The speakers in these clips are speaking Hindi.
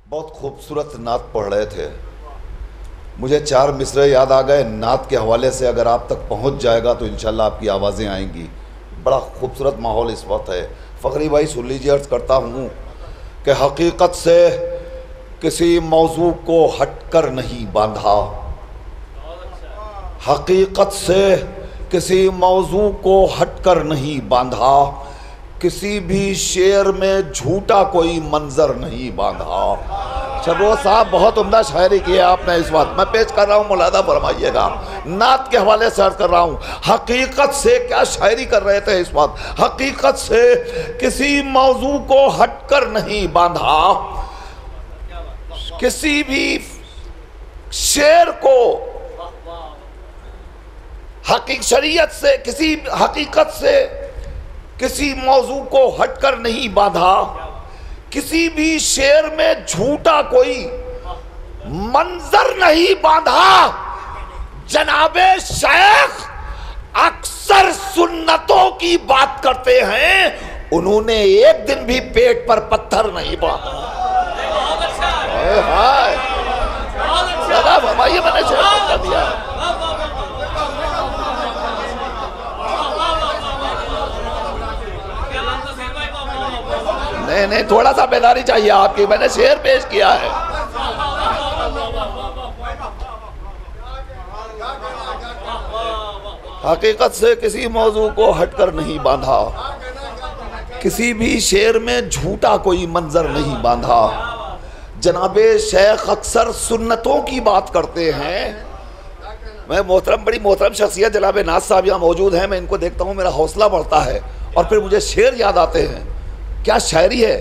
बहुत खूबसूरत नात पढ़ रहे थे। मुझे 4 मिसरे याद आ गए नात के हवाले से। अगर आप तक पहुंच जाएगा तो इंशाल्लाह आपकी आवाज़ें आएंगी। बड़ा खूबसूरत माहौल इस वक्त है। फ़खरी भाई सुन लीजिए, अर्ज़ करता हूँ कि हकीकत से किसी मौजू को हटकर नहीं बांधा, हकीकत से किसी मौजू को हटकर नहीं बांधा, किसी भी शेर में झूठा कोई मंजर नहीं बांधा। शबरोज साहब बहुत उम्दा शायरी की है आपने इस बात। मैं पेश कर रहा हूँ, मुलादा फरमाइएगा। नात के हवाले से अर्ज कर रहा हूँ, हकीकत से क्या शायरी कर रहे थे इस बात। हकीकत से किसी मौजू को हटकर नहीं बांधा, किसी भी शेर को शरीयत से, किसी हकीकत से किसी मौजू को हटकर नहीं बांधा, किसी भी शेर में झूठा कोई मंजर नहीं बांधा। जनाबे शेख अक्सर सुन्नतों की बात करते हैं, उन्होंने एक दिन भी पेट पर पत्थर नहीं बांधा। फरमाइए, मैंने शेर कर दिया। नहीं, थोड़ा सा बेदारी चाहिए आपकी। मैंने शेर पेश किया है। हकीकत से किसी मौजू को हटकर नहीं बांधा, किसी भी शेर में झूठा कोई मंजर नहीं बांधा। जनाबे शेख अक्सर सुन्नतों की बात करते हैं। मैं बड़ी मोहतरम शख्सियत जनाबे नाज साहब यहाँ मौजूद हैं। मैं इनको देखता हूँ, मेरा हौसला बढ़ता है और फिर मुझे शेर याद आते हैं। क्या शायरी है,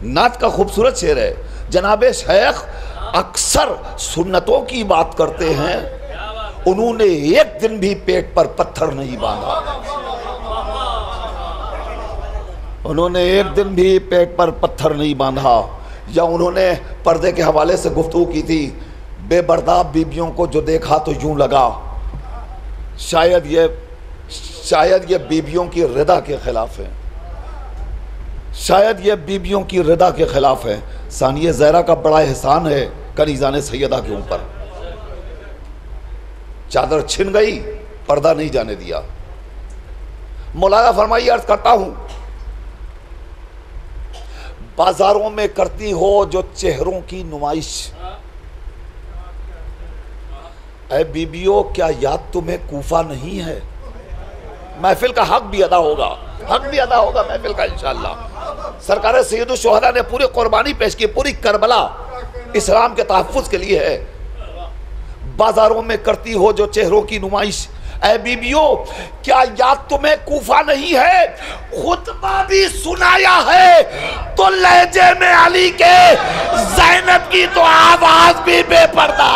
नात का खूबसूरत शेर है। जनाबे शेख अक्सर सुन्नतों की बात करते हैं, उन्होंने एक दिन भी पेट पर पत्थर नहीं बांधा, उन्होंने एक दिन भी पेट पर पत्थर नहीं बांधा। या उन्होंने पर्दे के हवाले से गुफ्तगू की थी, बेबर्दाब बीबियों को जो देखा तो यूं लगा शायद ये बीबियों की रिदा के खिलाफ है, शायद ये बीबियों की रिदा के खिलाफ है। सानिया ज़हरा का बड़ा एहसान है कनीज़ाने सैयदा के ऊपर। चादर छिन गई, पर्दा नहीं जाने दिया। मौलाना फरमाइए, अर्ज करता हूं, बाजारों में करती हो जो चेहरों की नुमाइश, ऐ बीबियों क्या याद तुम्हें कूफा नहीं है। महफिल का हक भी अदा होगा, हक भी अदा होगा महफिल का इंशाअल्लाह। सरकार सैयदुल शुहदा ने पूरी कुर्बानी पेश की, पूरी करबला इस्लाम के तहफ़्फ़ुज़ के लिए है। बाजारों में करती हो जो चेहरों की नुमाइश, ऐ बीबियों क्या याद तुम्हें कूफा नहीं है। खुतबा भी सुनाया है तो लहजे में अली के, ज़ैनब की तो आवाज भी बेपर्दा।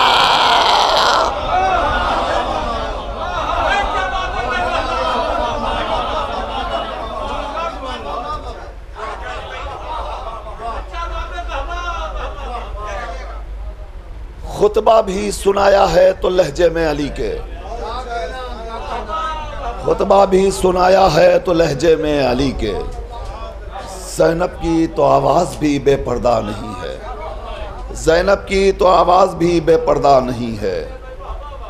खुतबा भी सुनाया है तो लहजे में अली के, खुतबा भी सुनाया है तो लहजे में अली के, ज़ैनब की तो आवाज़ भी बेपर्दा नहीं है, ज़ैनब की तो आवाज़ भी बेपर्दा नहीं है,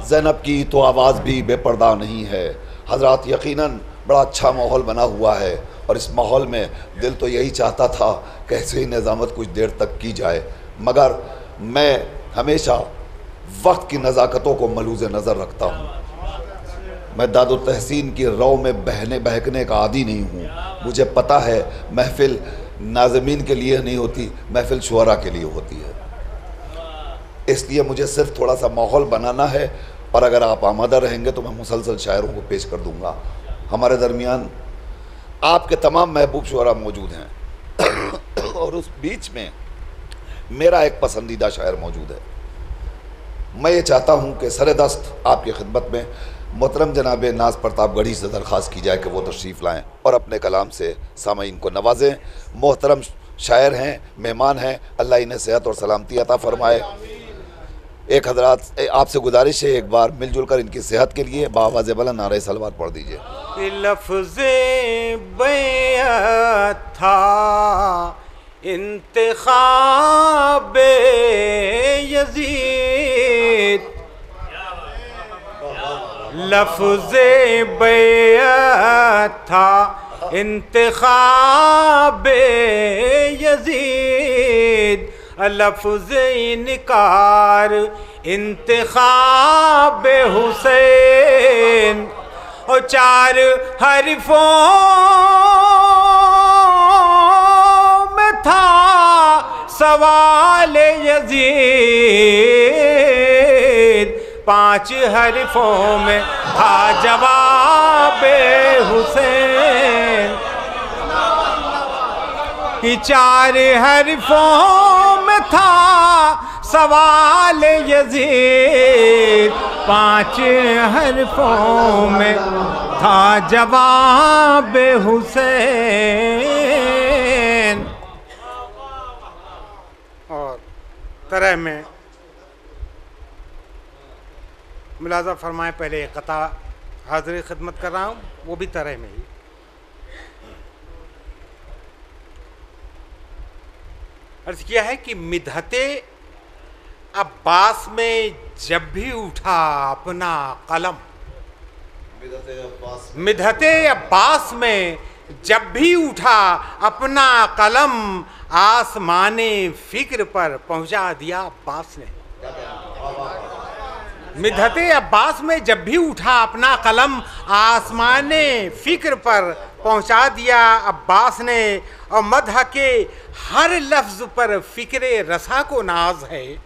ज़ैनब की तो आवाज़ भी बेपर्दा नहीं है। हज़रात यकीनन बड़ा अच्छा माहौल बना हुआ है और इस माहौल में दिल तो यही चाहता था कि ऐसे ही निज़ामत कुछ देर तक की जाए, मगर मैं हमेशा वक्त की नज़ाकतों को मलूज़ नज़र रखता हूँ। मैं दादुल तहसीन की रौ में बहकने का आदी नहीं हूँ। मुझे पता है महफिल नाज़मीन के लिए नहीं होती, महफिल शुअरा के लिए होती है। इसलिए मुझे सिर्फ थोड़ा सा माहौल बनाना है और अगर आप आमादा रहेंगे तो मैं मुसलसल शायरों को पेश कर दूँगा। हमारे दरमियान आपके तमाम महबूब शुअरा मौजूद हैं और उस बीच में मेरा एक पसंदीदा शायर मौजूद है। मैं ये चाहता हूँ कि सरेदस्त आपकी खिदमत में मोहतरम जनाब नाज प्रताप गढ़ी से दरख्वास्त की जाए कि वो तशरीफ़ लाएँ और अपने कलाम से सामईन को नवाजें। मोहतरम शायर हैं, मेहमान हैं, अल्लाह इन्हें सेहत और सलामती अता फ़रमाए। एक हज़रात आपसे गुजारिश है, एक बार मिलजुल कर इनकी सेहत के लिए बावाज़ बुलंद नारे सलवात पढ़ दीजिए। लफ्ज़े बैअत था इंतखाबे यजीद, लफ्ज़े बैअत था इंतखाबे यजीद, लफ्ज़े इनकार इंतखाबे हुसैन। और चार हरीफों में था सवाल यजीद, पांच हरीफों में था जवाब हुसैन। चार हरीफों में था सवाल यजीद, पांच हरीफों में था जवाब हुसैन। और तरह में मुलाजा फरमाए, पहले कता हाज़िर खिदमत कर रहा हूँ, वो भी तरह में ही। अर्ज़ किया है कि मिदहते अब्बास में जब भी उठा अपना कलम, मिदहते अब्बास में जब भी उठा अपना कलम, आसमाने फिक्र पर पहुंचा दिया अब्बास ने। मिदहते अब्बास में जब भी उठा अपना कलम, आसमाने फिक्र पर पहुंचा दिया अब्बास ने। और मदह के हर लफ्ज पर फिक्रे रसा को नाज है,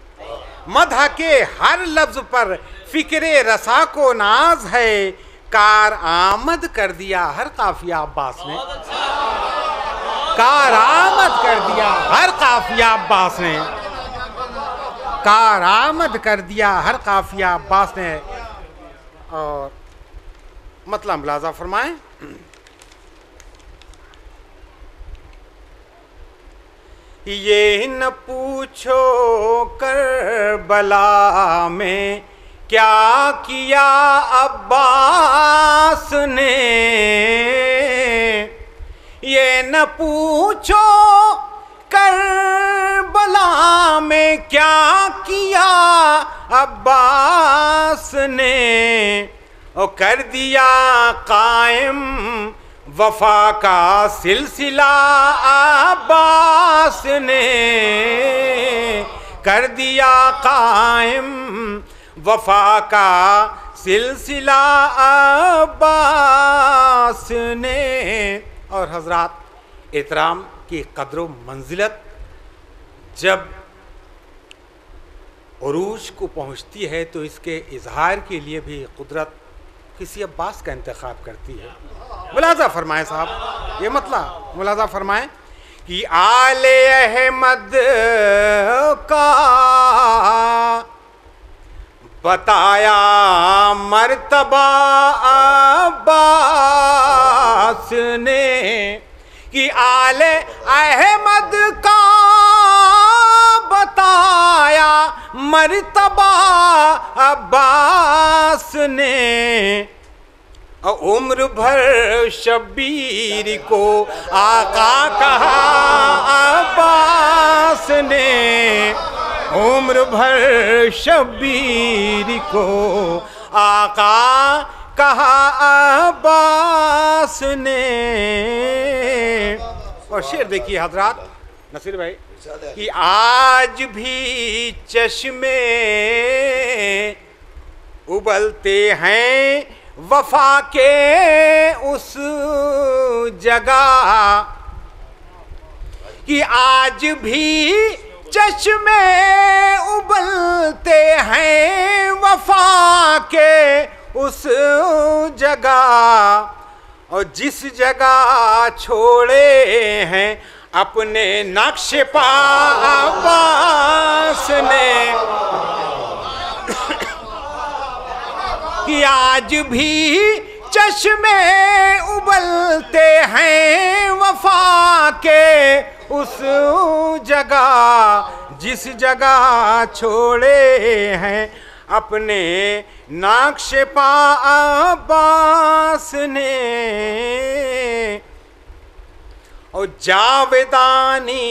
मदह के हर लफ्ज पर फिक्रे रसा को नाज है। कार आमद कर दिया हर काफिया अब्बास ने, कार आमद कर दिया हर काफिया अब्बास ने, कार आमद कर दिया हर काफिया अब्बास ने। और मतलब मुलाजा फरमाए, ये न पूछो करबला में क्या किया अब्बास ने, ये न पूछो करबला में क्या किया अब्बास ने। और कर दिया कायम वफा का सिलसिला अब्बास ने, कर दिया कायम वफा का सिलसिला अब्बास ने। और हजरात, एहतराम की कदर व मंजिलत जब उरूज को पहुँचती है तो इसके इजहार के लिए भी कुदरत किसी अब्बास का इंतखाब करती है। मुलाजा फरमाए साहब, ये मतलब मुलाजा फरमाए कि आले अहमद का बताया मर्तबा अब्बास ने, कि आले अहमद का बताया मर्तबा अब्बास ने। और उम्र भर शब्बीर को आका कहा अब्बास ने, उम्र भर शब्बीर को आका कहा अब्बास ने। और शेर देखिए हजरात, नसीर भाई, कि आज भी चश्मे उबलते हैं वफा के उस जगह, कि आज भी चश्मे उबलते हैं वफा के उस जगह। और जिस जगह छोड़े हैं अपने नक्श पा अब्बास ने, कि आज भी चश्मे उबलते हैं वफा के उस जगह, जिस जगह छोड़े हैं अपने नक्श पा अब्बास ने। और जावेदानी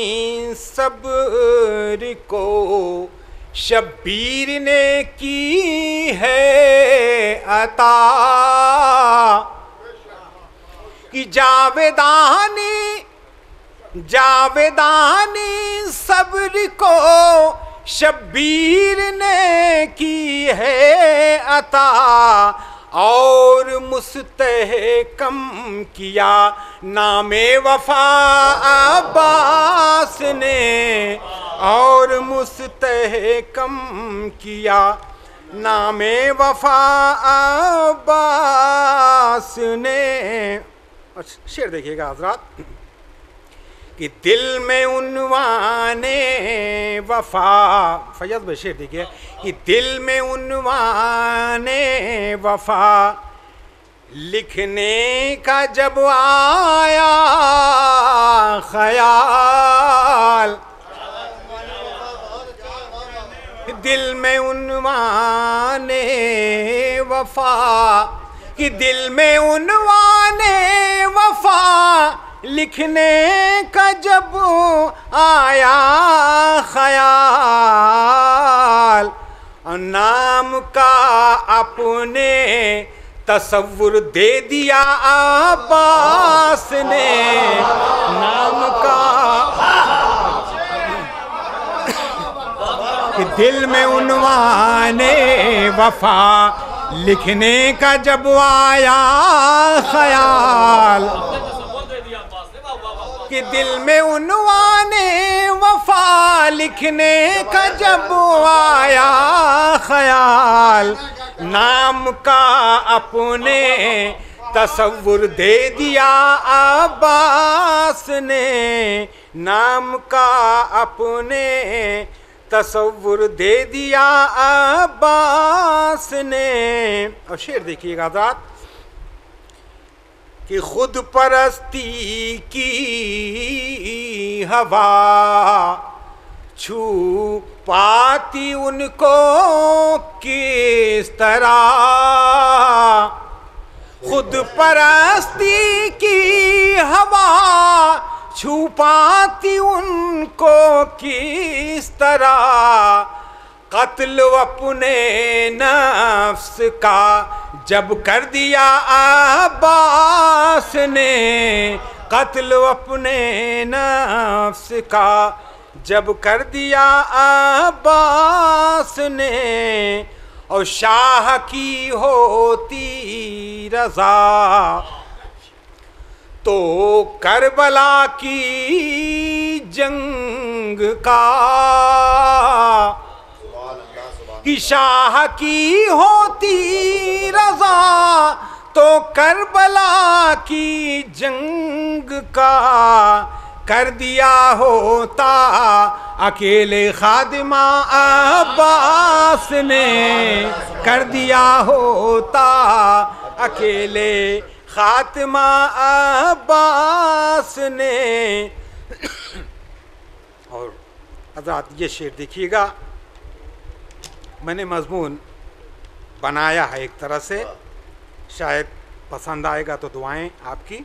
सब्र को शब्बीर ने की है अता कि जावेदानी सब्र को शब्बीर ने की है अता और मुस्तहकम किया नामे वफा अब्बास ने और मुस्तहकम किया नामे वफा अब्बास ने। शेर देखिएगा हजरात कि दिल में उन्वाने वफा, फैज़ भाई शेर देखिए कि दिल में उन्वाने वफा लिखने का जब आया ख्याल, दिल में उन्वाने वफा कि दिल में उन्वाने वफा लिखने का जब आया ख्याल, नाम का अपने तसव्वुर दे दिया अब्बास ने, नाम का कि दिल में उन्वाने वफा लिखने का जब आया ख्याल, कि दिल में उन्वाने वफा लिखने का जब आया ख्याल, नाम का अपने तसव्वुर दे दिया अब्बास ने, नाम का अपने तसव्वुर दे दिया अब्बास ने। और शेर देखिएगा आजाद कि खुद परस्ती की हवा छू पाती उनको किस तरह, खुद परस्ती की हवा छू पाती उनको किस तरह, कत्ल अपने नफ्स का जब कर दिया अब्बास ने, कत्ल अपने नफ्स का जब कर दिया अब्बास ने, और शाह की होती रज़ा तो करबला की जंग का, कि शाह की होती रज़ा तो करबला की जंग का कर दिया होता अकेले खादिमा अब्बास ने, कर दिया होता अकेले खातिमा अब्बास ने। और हज़रात ये शेर देखिएगा, मैंने मज़मून बनाया है एक तरह से, शायद पसंद आएगा तो दुआएं आपकी।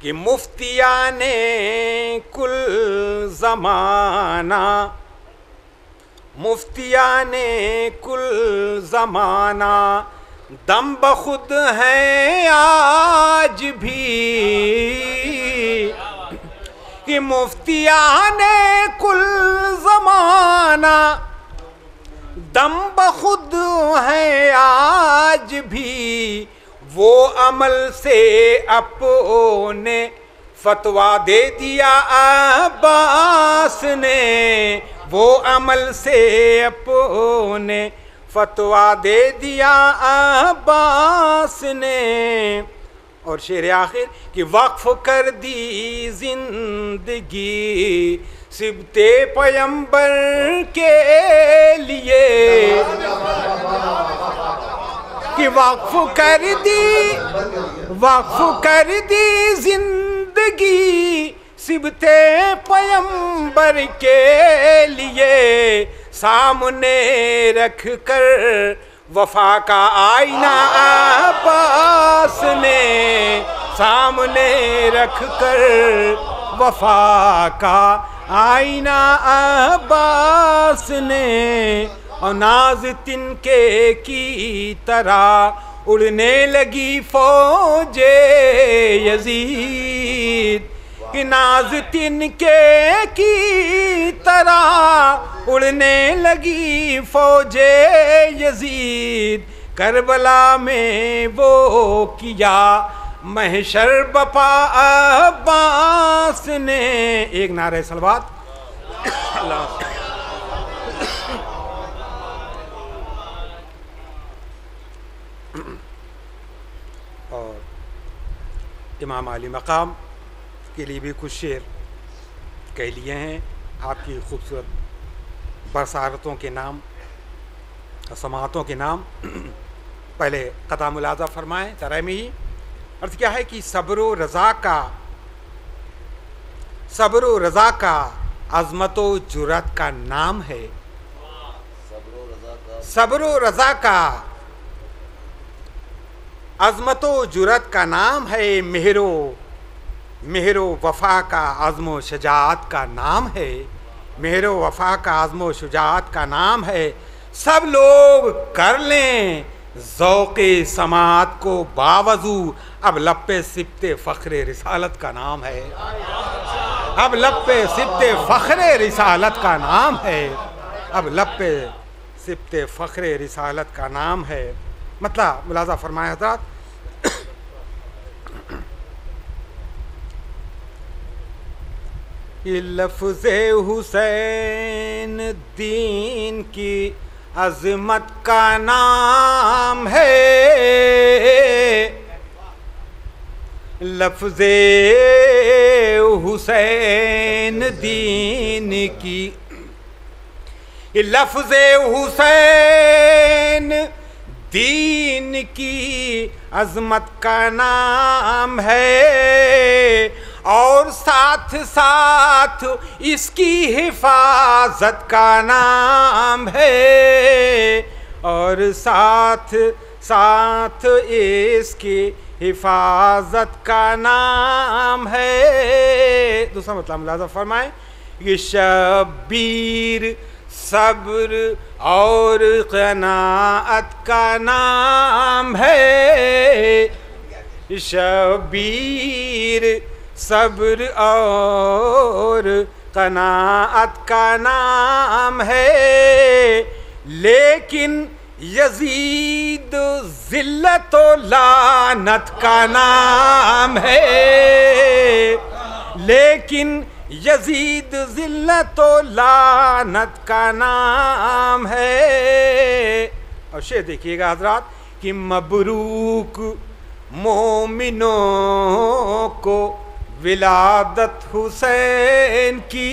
कि मुफ्तियाने कुल ज़माना, मुफ्तियाने कुल ज़माना दम बखुद हैं आज भी, कि मुफ्तियाने कुल ज़माना दम बखुद हैं आज भी, वो अमल से अपने फतवा दे दिया अब्बास ने, वो अमल से अपने फतवा दे दिया अब्बास ने। और शेर आखिर कि वक्फ कर दी जिंदगी सिबते पैगंबर के लिए, कि वक्फ कर दी जिंदगी सिबते पैगंबर के लिए, सामने रख कर वफा का आईना अब्बास ने, सामने रख कर वफा का आईना अब्बास अब्बास ने और नाज तिनके की तरह उड़ने लगी फौजे यजीद कि नाज तिनके की तरह उड़ने लगी फौजे यजीद करबला में वो किया महशर बपा अब्बास ने। एक नारे सलवात। और इमाम अली मकाम के लिए भी कुछ शेर कह लिए हैं आपकी खूबसूरत बरसारतों के नाम और समातों के नाम। पहले कता मुलाजा फरमाएँ तरह में ही अर्थ क्या है कि सब्र व रज़ा का अज़मत व जुरत का नाम है। सब्र व रज़ा का अज़मत व जुरत का नाम है। मेहरो वफ़ा का आज़म व शजाअत का नाम है। मेहरो वफ़ा का आज़म व शुजाअत का नाम है। सब लोग कर लें ज़ौक़े समात को बावजू अब लप्पे सिप्ते फ़ख्रे रिसालत का नाम है। अब लप्पे सिप्ते फ़ख्रे रिसालत का नाम है। अब लप्पे सिप्ते फ़ख्रे रिसालत का नाम है। मतलब मुलाज़ा फरमाया हज़रात ये लफ्ज़े हुसैन दीन की अज़मत का नाम है। लफ्ज़े हुसैन दीन की लफ्ज़े हुसैन दीन की अज़मत का नाम है। और साथ साथ इसकी हिफाजत का नाम है। और साथ साथ इसकी हिफाजत का नाम है। दूसरा मतलब मुलाज़ा फरमाएं ये शब्बीर सब्र और क़नाअत का नाम है। शब्बीर सब्र और क़नाअत का नाम है। लेकिन यजीद ज़िल्लत व लानत का नाम है। लेकिन यजीद ज़िल्लत व लानत का नाम है। और शेर देखिएगा हज़रात कि मबरूक मोमिनों को विलादत हुसैन की।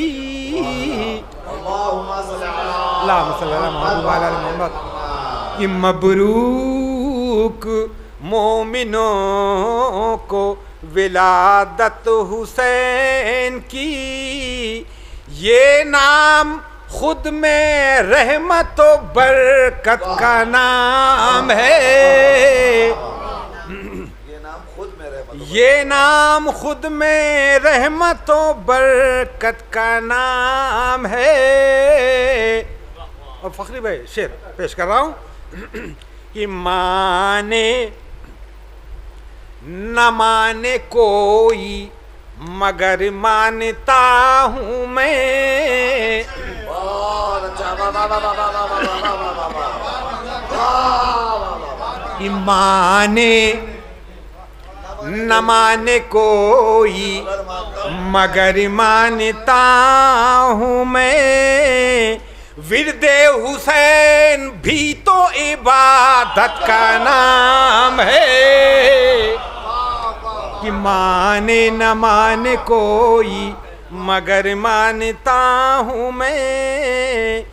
कि मबरूक मोमिनों को विलादत हुसैन की। ये नाम खुद में रहमत व बरकत का नाम है। ये नाम खुद में रहमत व बरकत का नाम है। और फखरी भाई शेर पेश कर रहा हूँ कि माने न माने कोई मगर मानता हूँ मैं। कि माने न माने कोई मगर मानता हूँ मैं। विरदे हुसैन भी तो इबादत का नाम है। कि माने न माने कोई मगर मानता हूँ मैं।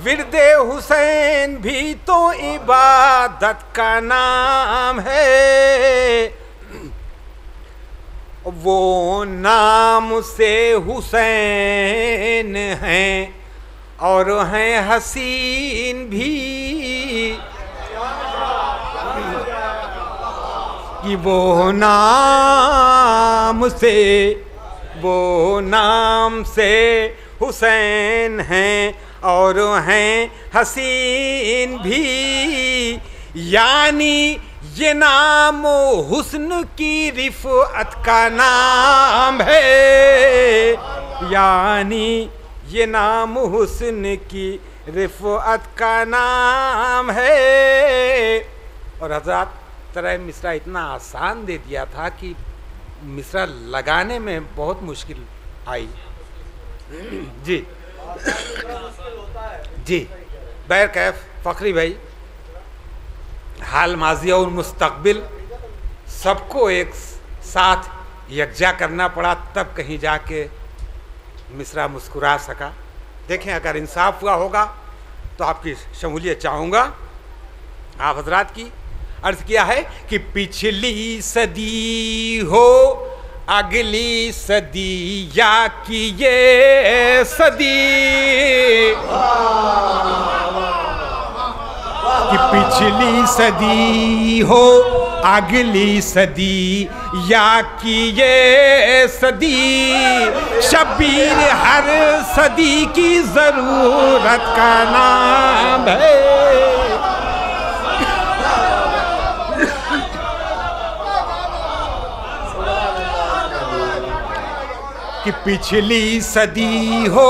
विरदे हुसैन भी तो इबादत का नाम है। वो नाम से हुसैन हैं और हैं हसीन भी। कि वो नाम से हुसैन हैं और हैं हसीन भी, यानी ये नाम हुस्न की रिफ़अत का नाम है, यानी ये नाम हुस्न की रिफ़अत का नाम है। और हज़रत तरह मिसरा इतना आसान दे दिया था कि मिसरा लगाने में बहुत मुश्किल आई। जी जी, बैर कैफ फ़खरी भाई, हाल माजी और मुस्तकबिल सबको एक साथ यकजा करना पड़ा, तब कहीं जाके मिसरा मुस्कुरा सका। देखें, अगर इंसाफ हुआ होगा तो आपकी शमूलियत चाहूँगा। आप हजरात की अर्ज़ किया है कि पिछली सदी हो अगली सदी या कि ये सदी, कि पिछली सदी हो अगली सदी या कि ये सदी, शब्बीर हर सदी की ज़रूरत का नाम है। कि पिछली सदी हो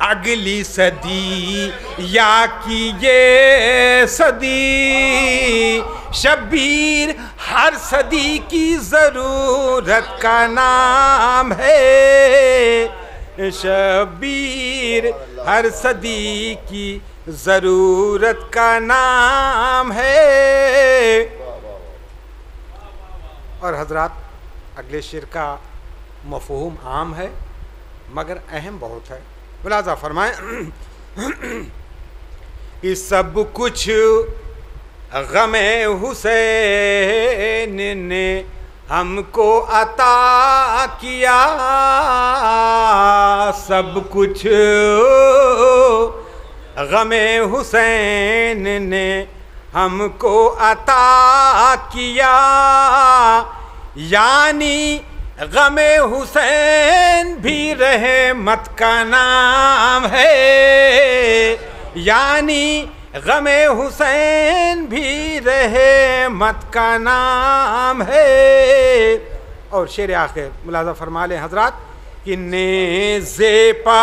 अगली सदी या कि ये सदी, शब्बीर हर सदी की ज़रूरत का नाम है, शब्बीर हर सदी की ज़रूरत का नाम है। और हजरात, अगले शेर का मफ़हूम आम है मगर अहम बहुत है। मुलाज़ा फरमाएं कि सब कुछ गमे हुसैन ने हमको अता किया, सब कुछ गमे हुसैन ने हमको अता किया, यानी गमे हुसैन भी रहमत का नाम है, यानी गमे हुसैन भी रहमत का नाम है। और शेर आखिर मुलाज़ा फरमा लें हजरात कि नेज़े पा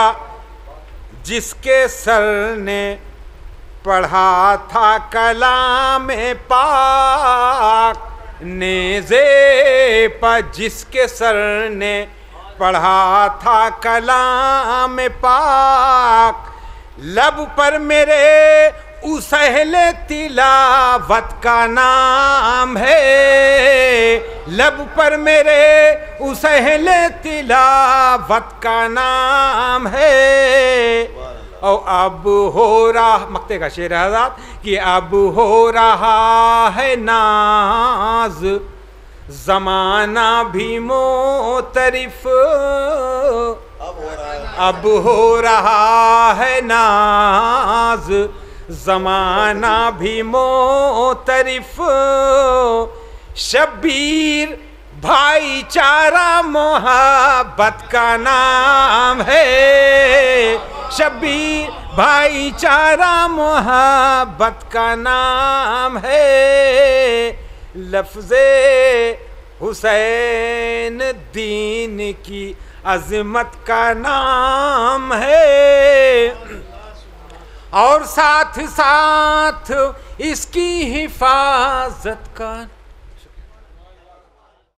जिसके सर ने पढ़ा था कलाम पाक, नेज़े पर जिसके सर ने पढ़ा था कलाम पाक, लब पर मेरे उस अहले तिलावत का नाम है, लब पर मेरे उस अहले तिलावत का नाम है। और अब हो रहा, मक्ते का शेर आज़ाद कि अब हो रहा है नाज ज़माना भी मोतरिफ, अब हो रहा है नाज ज़माना भी मोतरिफ, शब्बीर भाईचारा मोहब्बत का नाम है, शब्बीर भाईचारा मोहब्बत का नाम है, लफ्ज़े हुसैन दीन की अज़मत का नाम है, और साथ साथ इसकी हिफाजत का